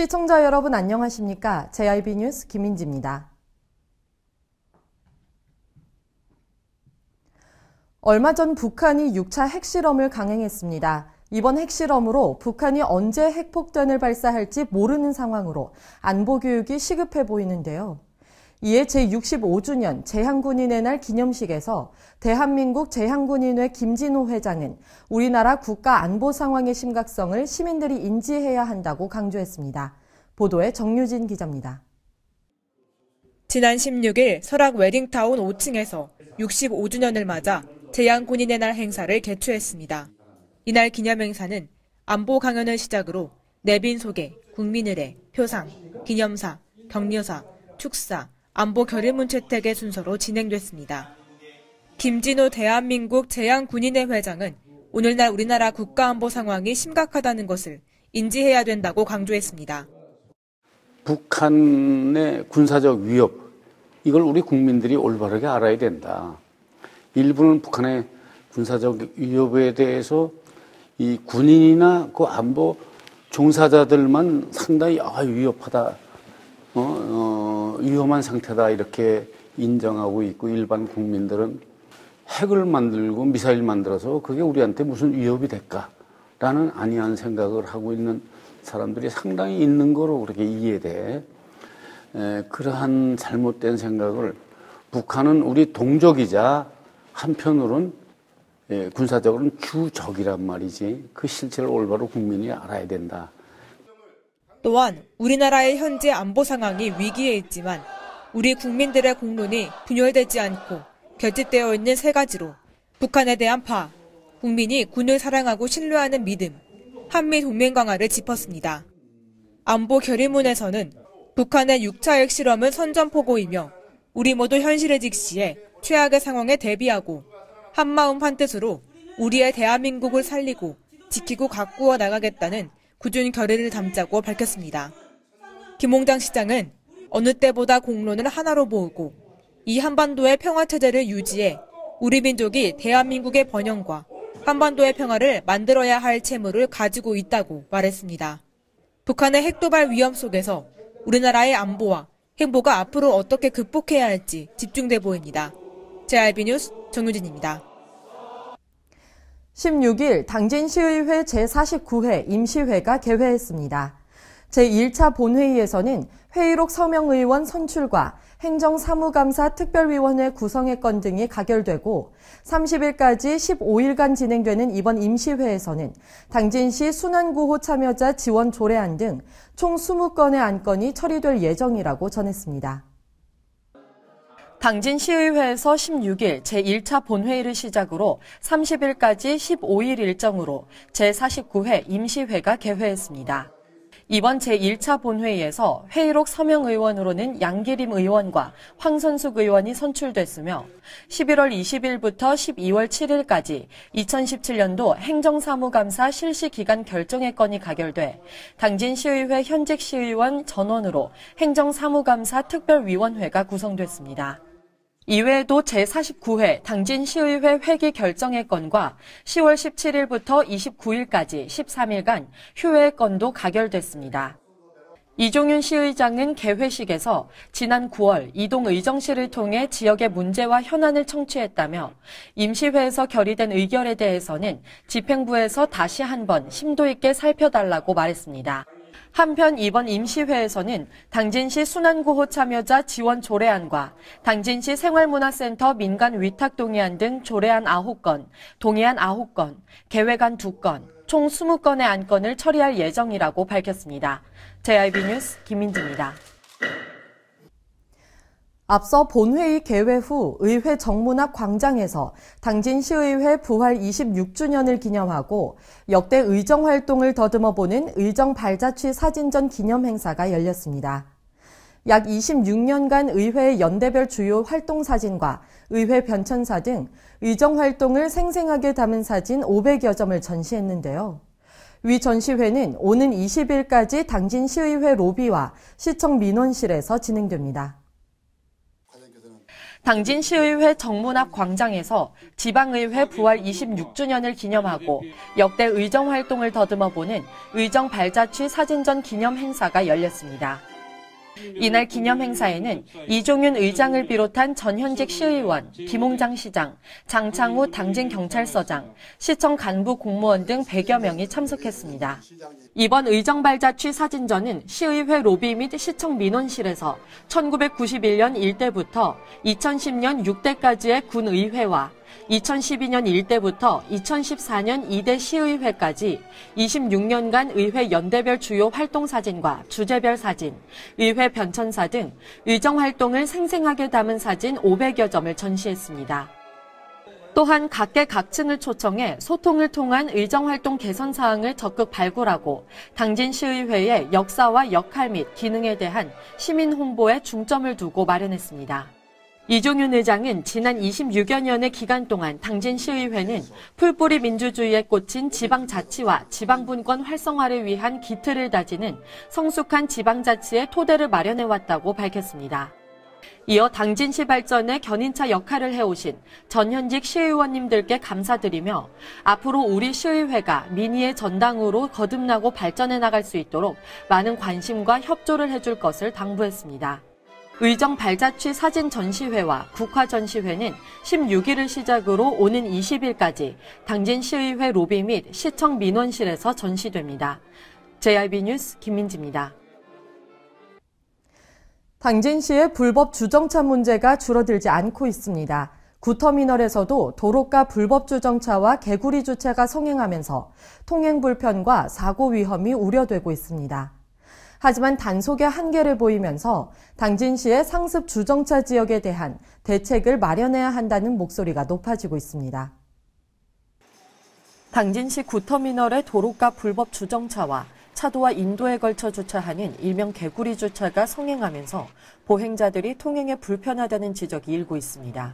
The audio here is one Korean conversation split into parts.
시청자 여러분 안녕하십니까? JIB 뉴스 김민지입니다. 얼마 전 북한이 6차 핵실험을 강행했습니다. 이번 핵실험으로 북한이 언제 핵폭탄을 발사할지 모르는 상황으로 안보교육이 시급해 보이는데요. 이에 제65주년 제한군인의 날 기념식에서 대한민국 제한군인회 김진호 회장은 우리나라 국가 안보 상황의 심각성을 시민들이 인지해야 한다고 강조했습니다. 보도에 정유진 기자입니다. 지난 16일 설악 웨딩타운 5층에서 65주년을 맞아 제한군인의 날 행사를 개최했습니다. 이날 기념행사는 안보 강연을 시작으로 내빈 소개, 국민의례, 표상, 기념사, 격려사, 축사, 안보 결의문 채택의 순서로 진행됐습니다. 김진호 대한민국 제한군인회 회장은 오늘날 우리나라 국가안보 상황이 심각하다는 것을 인지해야 된다고 강조했습니다. 북한의 군사적 위협, 이걸 우리 국민들이 올바르게 알아야 된다. 일부는 북한의 군사적 위협에 대해서 이 군인이나 그 안보 종사자들만 상당히 위협하다, 위험한 상태다 이렇게 인정하고 있고, 일반 국민들은 핵을 만들고 미사일 만들어서 그게 우리한테 무슨 위협이 될까라는 안이한 생각을 하고 있는 사람들이 상당히 있는 거로 그렇게 이해돼. 그러한 잘못된 생각을, 북한은 우리 동족이자 한편으로는 군사적으로는 주적이란 말이지, 그 실체를 올바로 국민이 알아야 된다. 또한 우리나라의 현재 안보 상황이 위기에 있지만 우리 국민들의 공론이 분열되지 않고 결집되어 있는 세 가지로 북한에 대한 파, 국민이 군을 사랑하고 신뢰하는 믿음, 한미 동맹 강화를 짚었습니다. 안보 결의문에서는 북한의 6차 핵실험은 선전포고이며 우리 모두 현실을 직시해 최악의 상황에 대비하고 한마음 한뜻으로 우리의 대한민국을 살리고 지키고 가꾸어 나가겠다는 굳은 결의를 담자고 밝혔습니다. 김홍장 시장은 어느 때보다 공론을 하나로 모으고 이 한반도의 평화체제를 유지해 우리 민족이 대한민국의 번영과 한반도의 평화를 만들어야 할 채무를 가지고 있다고 말했습니다. 북한의 핵도발 위험 속에서 우리나라의 안보와 행보가 앞으로 어떻게 극복해야 할지 집중돼 보입니다. JIB 뉴스 정유진입니다. 16일 당진시의회 제49회 임시회가 개회했습니다. 제1차 본회의에서는 회의록 서명의원 선출과 행정사무감사 특별위원회 구성의 건 등이 가결되고 30일까지 15일간 진행되는 이번 임시회에서는 당진시 순환구호 참여자 지원 조례안 등 총 20건의 안건이 처리될 예정이라고 전했습니다. 당진시의회에서 16일 제1차 본회의를 시작으로 30일까지 15일 일정으로 제49회 임시회가 개회했습니다. 이번 제1차 본회의에서 회의록 서명의원으로는 양기림 의원과 황선숙 의원이 선출됐으며 11월 20일부터 12월 7일까지 2017년도 행정사무감사 실시기간 결정의 건이 가결돼 당진시의회 현직 시의원 전원으로 행정사무감사 특별위원회가 구성됐습니다. 이외에도 제49회 당진시의회 회기 결정의 건과 10월 17일부터 29일까지 13일간 휴회의 건도 가결됐습니다. 이종윤 시의장은 개회식에서 지난 9월 이동의정실을 통해 지역의 문제와 현안을 청취했다며 임시회에서 결의된 의결에 대해서는 집행부에서 다시 한번 심도 있게 살펴달라고 말했습니다. 한편 이번 임시회에서는 당진시 순환구호 참여자 지원 조례안과 당진시 생활문화센터 민간 위탁 동의안 등 조례안 9건, 동의안 9건, 계획안 2건, 총 20건의 안건을 처리할 예정이라고 밝혔습니다. JIB 뉴스 김민지입니다. 앞서 본회의 개회 후 의회 정문 앞 광장에서 당진시의회 부활 26주년을 기념하고 역대 의정활동을 더듬어보는 의정발자취 사진전 기념행사가 열렸습니다. 약 26년간 의회의 연대별 주요 활동사진과 의회 변천사 등 의정활동을 생생하게 담은 사진 500여 점을 전시했는데요. 위 전시회는 오는 20일까지 당진시의회 로비와 시청 민원실에서 진행됩니다. 당진시의회 정문 앞 광장에서 지방의회 부활 26주년을 기념하고 역대 의정활동을 더듬어보는 의정 발자취 사진전 기념 행사가 열렸습니다. 이날 기념 행사에는 이종윤 의장을 비롯한 전현직 시의원, 김홍장 시장, 장창우 당진경찰서장, 시청 간부 공무원 등 100여 명이 참석했습니다. 이번 의정발자취 사진전은 시의회 로비 및 시청 민원실에서 1991년 1대부터 2010년 6대까지의 군의회와 2012년 1대부터 2014년 2대 시의회까지 26년간 의회 연대별 주요 활동 사진과 주제별 사진, 의회 변천사 등 의정활동을 생생하게 담은 사진 500여 점을 전시했습니다. 또한 각계각층을 초청해 소통을 통한 의정활동 개선 사항을 적극 발굴하고 당진시의회의 역사와 역할 및 기능에 대한 시민 홍보에 중점을 두고 마련했습니다. 이종윤 의장은 지난 26여 년의 기간 동안 당진시의회는 풀뿌리 민주주의에 꽂힌 지방자치와 지방분권 활성화를 위한 기틀을 다지는 성숙한 지방자치의 토대를 마련해왔다고 밝혔습니다. 이어 당진시 발전에 견인차 역할을 해오신 전현직 시의원님들께 감사드리며 앞으로 우리 시의회가 민의의 전당으로 거듭나고 발전해 나갈 수 있도록 많은 관심과 협조를 해줄 것을 당부했습니다. 의정 발자취 사진 전시회와 국화 전시회는 16일을 시작으로 오는 20일까지 당진시의회 로비 및 시청 민원실에서 전시됩니다. JIB 뉴스 김민지입니다. 당진시의 불법 주정차 문제가 줄어들지 않고 있습니다. 구터미널에서도 도로가 불법 주정차와 개구리 주차가 성행하면서 통행 불편과 사고 위험이 우려되고 있습니다. 하지만 단속의 한계를 보이면서 당진시의 상습 주정차 지역에 대한 대책을 마련해야 한다는 목소리가 높아지고 있습니다. 당진시 구터미널의 도로가 불법 주정차와 차도와 인도에 걸쳐 주차하는 일명 개구리 주차가 성행하면서 보행자들이 통행에 불편하다는 지적이 일고 있습니다.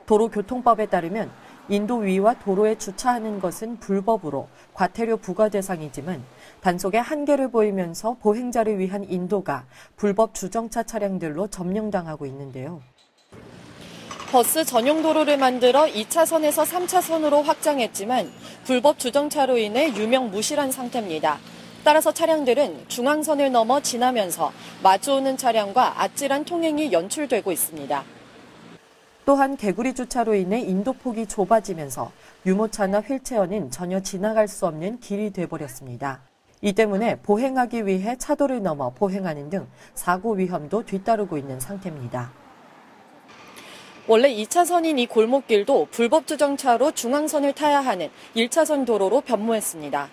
도로교통법에 따르면 인도 위와 도로에 주차하는 것은 불법으로 과태료 부과 대상이지만 단속의 한계를 보이면서 보행자를 위한 인도가 불법 주정차 차량들로 점령당하고 있는데요. 버스 전용 도로를 만들어 2차선에서 3차선으로 확장했지만 불법 주정차로 인해 유명무실한 상태입니다. 따라서 차량들은 중앙선을 넘어 지나면서 마주오는 차량과 아찔한 통행이 연출되고 있습니다. 또한 개구리 주차로 인해 인도폭이 좁아지면서 유모차나 휠체어는 전혀 지나갈 수 없는 길이 돼버렸습니다. 이 때문에 보행하기 위해 차도를 넘어 보행하는 등 사고 위험도 뒤따르고 있는 상태입니다. 원래 2차선인 이 골목길도 불법 주정차로 중앙선을 타야 하는 1차선 도로로 변모했습니다.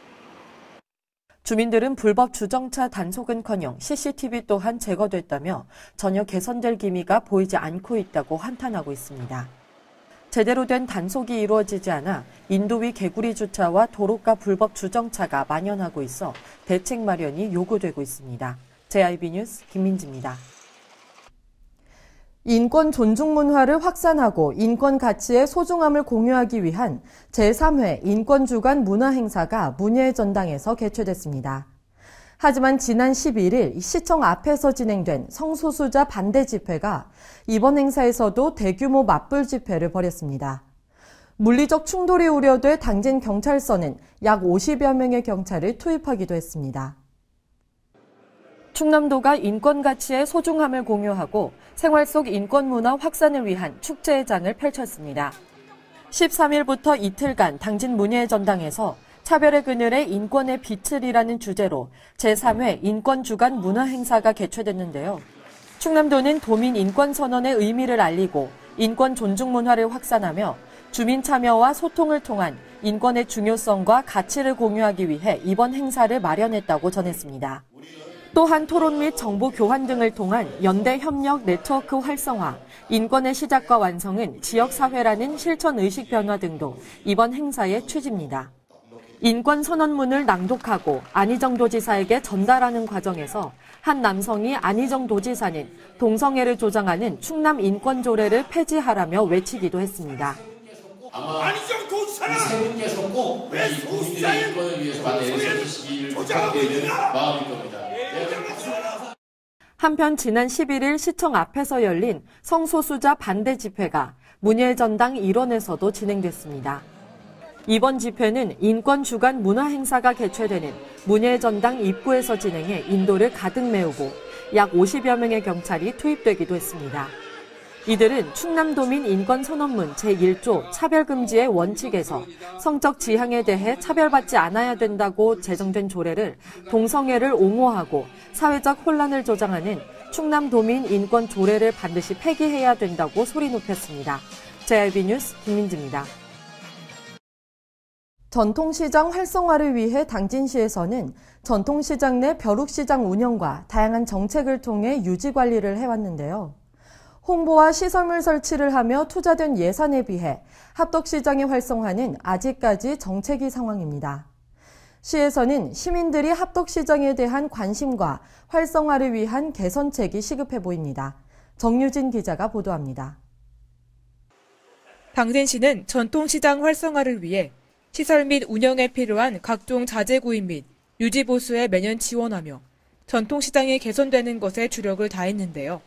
주민들은 불법 주정차 단속은커녕 CCTV 또한 제거됐다며 전혀 개선될 기미가 보이지 않고 있다고 한탄하고 있습니다. 제대로 된 단속이 이루어지지 않아 인도위 개구리 주차와 도로가 불법 주정차가 만연하고 있어 대책 마련이 요구되고 있습니다. JIB 뉴스 김민지입니다. 인권 존중 문화를 확산하고 인권 가치의 소중함을 공유하기 위한 제3회 인권주간 문화행사가 문예의 전당에서 개최됐습니다. 하지만 지난 11일 시청 앞에서 진행된 성소수자 반대 집회가 이번 행사에서도 대규모 맞불 집회를 벌였습니다. 물리적 충돌이 우려돼 당진 경찰서는 약 50여 명의 경찰을 투입하기도 했습니다. 충남도가 인권 가치의 소중함을 공유하고 생활 속 인권 문화 확산을 위한 축제의 장을 펼쳤습니다. 13일부터 이틀간 당진 문예의 전당에서 차별의 그늘에 인권의 빛을이라는 주제로 제3회 인권주간 문화행사가 개최됐는데요. 충남도는 도민 인권선언의 의미를 알리고 인권 존중 문화를 확산하며 주민 참여와 소통을 통한 인권의 중요성과 가치를 공유하기 위해 이번 행사를 마련했다고 전했습니다. 또한 토론 및 정보 교환 등을 통한 연대 협력 네트워크 활성화, 인권의 시작과 완성은 지역사회라는 실천 의식 변화 등도 이번 행사의 취지입니다. 인권 선언문을 낭독하고 안희정 도지사에게 전달하는 과정에서 한 남성이 안희정 도지사는 동성애를 조장하는 충남 인권조례를 폐지하라며 외치기도 했습니다. 안희정 도지사는 세 분께서 꼭 왜 소수자의 인권을 위해서 내세우시길 부탁드리는 마음일 겁니다. 한편 지난 11일 시청 앞에서 열린 성소수자 반대 집회가 문예전당 일원에서도 진행됐습니다. 이번 집회는 인권 주간 문화 행사가 개최되는 문예전당 입구에서 진행해 인도를 가득 메우고 약 50여 명의 경찰이 투입되기도 했습니다. 이들은 충남도민 인권선언문 제1조 차별금지의 원칙에서 성적 지향에 대해 차별받지 않아야 된다고 제정된 조례를 동성애를 옹호하고 사회적 혼란을 조장하는 충남도민 인권 조례를 반드시 폐기해야 된다고 소리 높였습니다. JIB 뉴스 김민지입니다. 전통시장 활성화를 위해 당진시에서는 전통시장 내 벼룩시장 운영과 다양한 정책을 통해 유지관리를 해왔는데요. 홍보와 시설물 설치를 하며 투자된 예산에 비해 합덕시장의 활성화는 아직까지 정체기 상황입니다. 시에서는 시민들이 합덕시장에 대한 관심과 활성화를 위한 개선책이 시급해 보입니다. 정유진 기자가 보도합니다. 당진시는 전통시장 활성화를 위해 시설 및 운영에 필요한 각종 자재 구입 및 유지 보수에 매년 지원하며 전통시장이 개선되는 것에 주력을 다했는데요.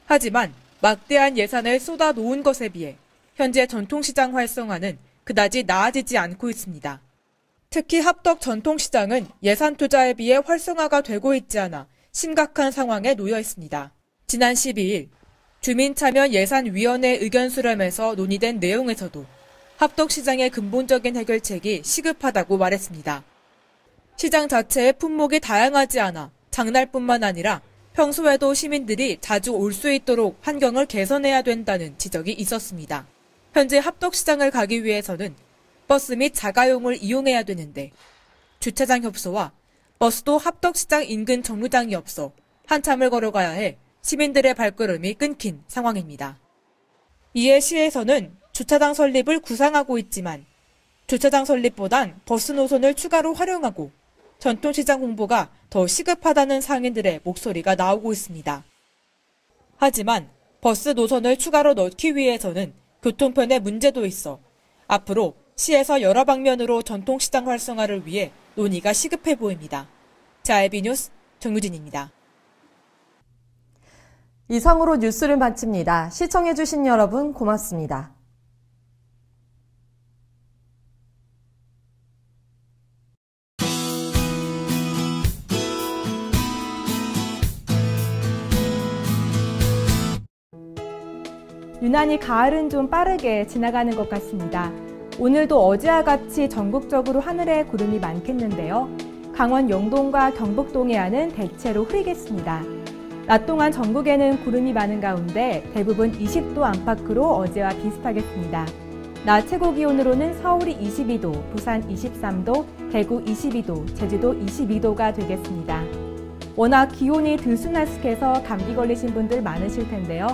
하지만 막대한 예산을 쏟아 놓은 것에 비해 현재 전통시장 활성화는 그다지 나아지지 않고 있습니다. 특히 합덕 전통시장은 예산 투자에 비해 활성화가 되고 있지 않아 심각한 상황에 놓여 있습니다. 지난 12일 주민참여예산위원회 의견 수렴에서 논의된 내용에서도 합덕시장의 근본적인 해결책이 시급하다고 말했습니다. 시장 자체의 품목이 다양하지 않아 장날뿐만 아니라 평소에도 시민들이 자주 올 수 있도록 환경을 개선해야 된다는 지적이 있었습니다. 현재 합덕시장을 가기 위해서는 버스 및 자가용을 이용해야 되는데 주차장 협소와 버스도 합덕시장 인근 정류장이 없어 한참을 걸어가야 해 시민들의 발걸음이 끊긴 상황입니다. 이에 시에서는 주차장 설립을 구상하고 있지만 주차장 설립보단 버스 노선을 추가로 활용하고 전통시장 홍보가 더 시급하다는 상인들의 목소리가 나오고 있습니다. 하지만 버스 노선을 추가로 넣기 위해서는 교통편의 문제도 있어 앞으로 시에서 여러 방면으로 전통시장 활성화를 위해 논의가 시급해 보입니다. JIB 뉴스 정유진입니다. 이상으로 뉴스를 마칩니다. 시청해주신 여러분 고맙습니다. 유난히 가을은 좀 빠르게 지나가는 것 같습니다. 오늘도 어제와 같이 전국적으로 하늘에 구름이 많겠는데요. 강원 영동과 경북 동해안은 대체로 흐리겠습니다. 낮 동안 전국에는 구름이 많은 가운데 대부분 20도 안팎으로 어제와 비슷하겠습니다. 낮 최고 기온으로는 서울이 22도, 부산 23도, 대구 22도, 제주도 22도가 되겠습니다. 워낙 기온이 들쑥날쑥해서 감기 걸리신 분들 많으실 텐데요.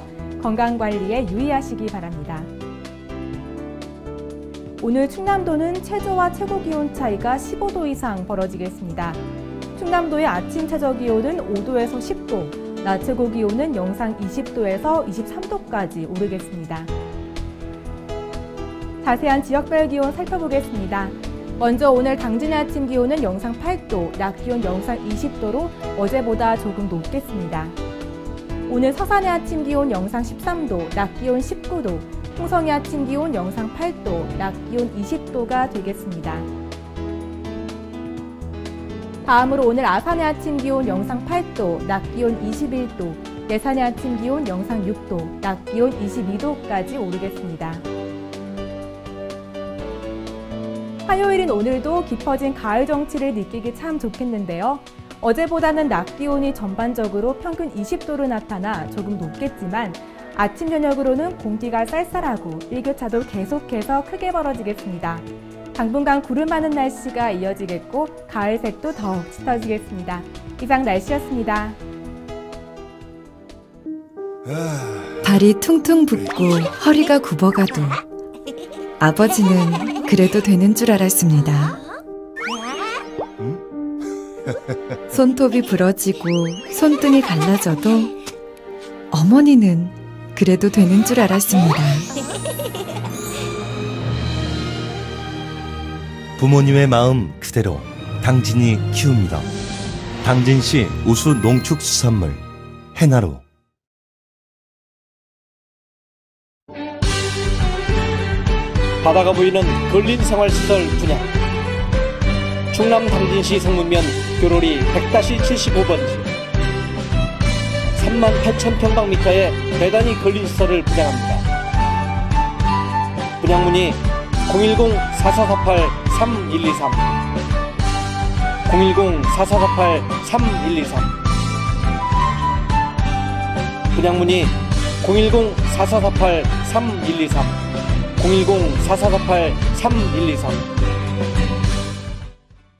건강관리에 유의하시기 바랍니다. 오늘 충남도는 최저와 최고 기온 차이가 15도 이상 벌어지겠습니다. 충남도의 아침 최저 기온은 5도에서 10도, 낮 최고 기온은 영상 20도에서 23도까지 오르겠습니다. 자세한 지역별 기온 살펴보겠습니다. 먼저 오늘 당진의 아침 기온은 영상 8도, 낮 기온 영상 20도로 어제보다 조금 높겠습니다. 오늘 서산의 아침 기온 영상 13도, 낮 기온 19도, 홍성의 아침 기온 영상 8도, 낮 기온 20도가 되겠습니다. 다음으로 오늘 아산의 아침 기온 영상 8도, 낮 기온 21도, 예산의 아침 기온 영상 6도, 낮 기온 22도까지 오르겠습니다. 화요일인 오늘도 깊어진 가을 정취를 느끼기 참 좋겠는데요. 어제보다는 낮 기온이 전반적으로 평균 20도로 나타나 조금 높겠지만 아침 저녁으로는 공기가 쌀쌀하고 일교차도 계속해서 크게 벌어지겠습니다. 당분간 구름 많은 날씨가 이어지겠고 가을색도 더욱 짙어지겠습니다. 이상 날씨였습니다. 발이 퉁퉁 붓고 허리가 굽어가도 아버지는 그래도 되는 줄 알았습니다. 손톱이 부러지고 손등이 갈라져도 어머니는 그래도 되는 줄 알았습니다. 부모님의 마음 그대로 당진이 키웁니다. 당진시 우수 농축수산물 해나루. 바다가 보이는 근린생활시설 분양. 충남 당진시 성문면 교로리 100-75번지 38,000평방미터의 대단위 근린시설을 분양합니다. 분양문의 010-4448-3123 010-4448-3123 분양문의 010-4448-3123 010-4448-3123